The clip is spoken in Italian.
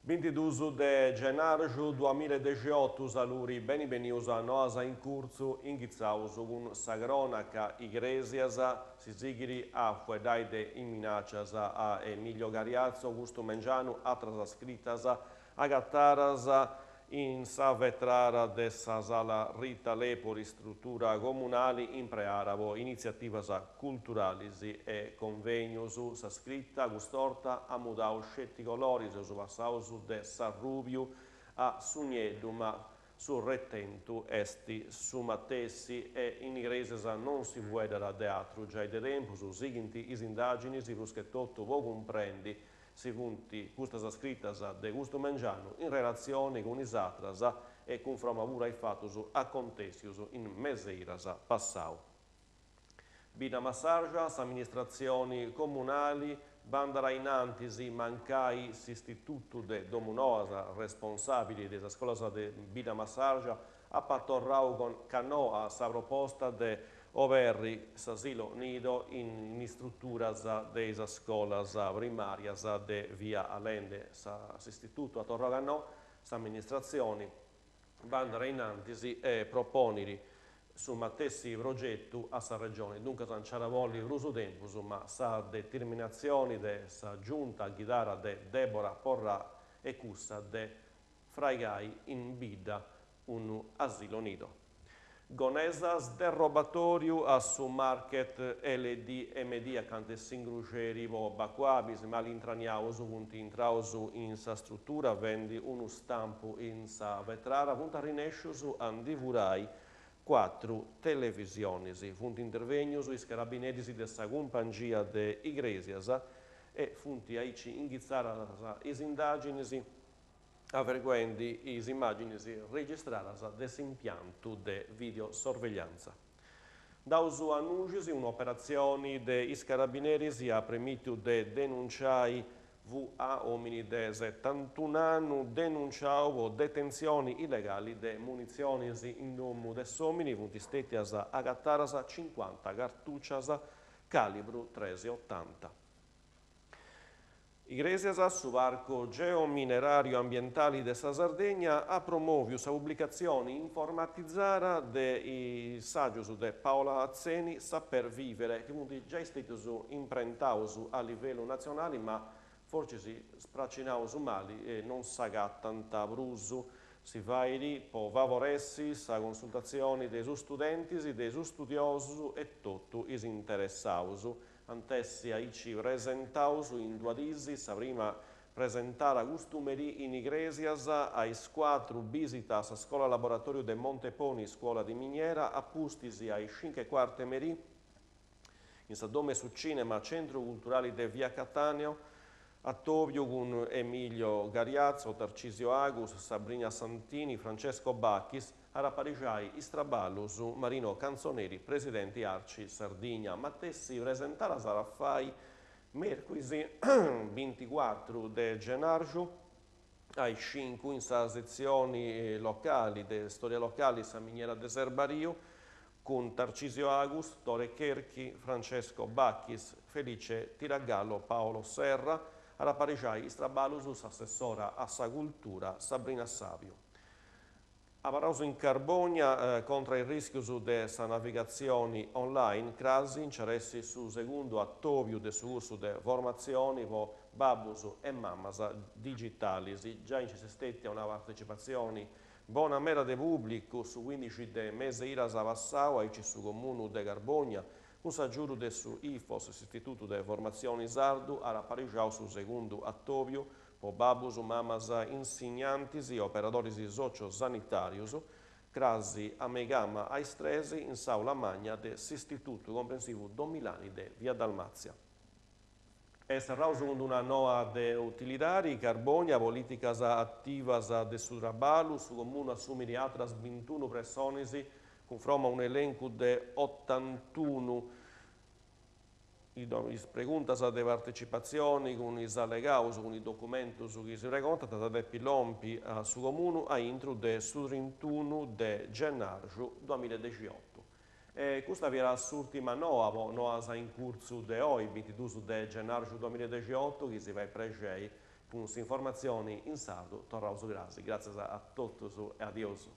22 de gennaio 2018 saluri benvenuti a noasa in curso ingizzaus un sagronaca igresias si sigiri a fuedaide in minaccias a Emilio Gariazzo, Augusto Mengianu, atras scritas agattaras in sa vetrara de sa sala Rita Lepori struttura comunali in prearabo iniziativas culturalis e convenius sa scritta gustorta a mudau scetti coloris su passaus de Sarrubiu a Sugnedum su rettentu esti sumatessi e in igreses non si vuedera teatru già de tempus siginti is indagini si ruschettotto vo comprendi segunti custas scritas de Augusto Mengianu in relazione con is atras e conforma pura ai fatus acontesius in meseiras passau. Bina Massargias, amministrazioni comunali, bandara in antisi mancai s'istituto de Domunosa responsabili della scuola de Bina Massargia a pattorrau con canoa sa proposta de overri s'asilo nido in strutturas de sa scolas primarias de via Allende s'istituto a Torrogano s'amministrazioni bandara in antisi e proponiri su mattessi progetto a sa regione. Dunque sanciaravoli rusu tempus, ma sa determinazioni de sa giunta guidara de Deborah Porrà e cussa de fraigai in bida un asilo nido. Gonesas derrobatoriu a su market LD MD acante singruceri vo baquabis malintraniaus punti intrausu in sa struttura vendi unu stampu in sa vetrara punta rinescius andivurai 4 televisionis, funti intervenius is carabineris de sa compangia de igresias e funti aici ingizzaras is indaginis averguendi is imaginis registraras des impiantu de videosorveglianza. Dausu annugis un'operazione de is carabineris a premitiu de denunciai VA omini de 71 anni denunciavo detenzioni illegali de munizioni in domu des omini funti stetias agattaras 50 cartuccias calibru 1380. Igresias su varco geominerario ambientali de sa Sardegna a promoviu sa pubblicazione informatizzara de saggius de Paola Azzeni Saper Vivere, che funti già istitus imprentaus a livello nazionale, ma forse si spracinaus mali e non s'agattanta brusu, si vairi po favoressi sa consultazione dei studenti, dei studiosi e tutto is interessaus. Antessi aici presentaus in dua disi, sa prima presentare custumeri in igresias ais 4 visitas a scuola laboratorio de Monteponi, scuola di miniera, appustisi ai 5 quarte meri, in sa dome su cinema, centro culturale de Via Cattaneo, a Tovio con Emilio Gariazzo, Tarcisio Agus, Sabrina Santini, Francesco Bacchis, Arapariciai, Istrabalus, Marino Canzoneri, Presidenti Arci, Sardigna, Mattessi, presentara Saraffai, mercoledì 24 de gennaio, ai 5 in sa sezioni locali, de storia locali, sa miniera de Serbario, con Tarcisio Agus, Tore Cherchi, Francesco Bacchis, Felice Tiragallo, Paolo Serra, Arapariciai, Istrabalus, assessora a sa cultura, Sabrina Savio. Aparaus in Carbonia contro il rischio de sa navigazione online, crasi inceressi su secondo attovio de su uso de formazioni vo babus e mammas digitalis. Già in stetti una partecipazione buona mera de pubblico su 15 de mese iras avassau aici su comunu de Carbonia, un saggiuro de su IFOS, Istituto de Formazioni Sardu, ara parigiau su secondo attovio, po babus, mamas, insegnantis e operadoris socio-sanitarius, crasi a megama a estresi in saula magna de s'Istituto Comprensivo Domilani de Via Dalmazia. Serraus con una noa de utilidari, Carbonia, politicas attivas de su trabalho, su comune assumiri atras 21 personis, conforma un elenco de 81 is preguntas de partecipazioni con is allegaus, con i documentos che si recontata de pilompi su comune a intro de su 31 de gennaio 2018. Questa era l'ultima noasa in corso di oggi, 22 di gennaio 2018, che si va a pregare con informazioni in sardo. Torrauso grazie. Grazie a tutti e adios.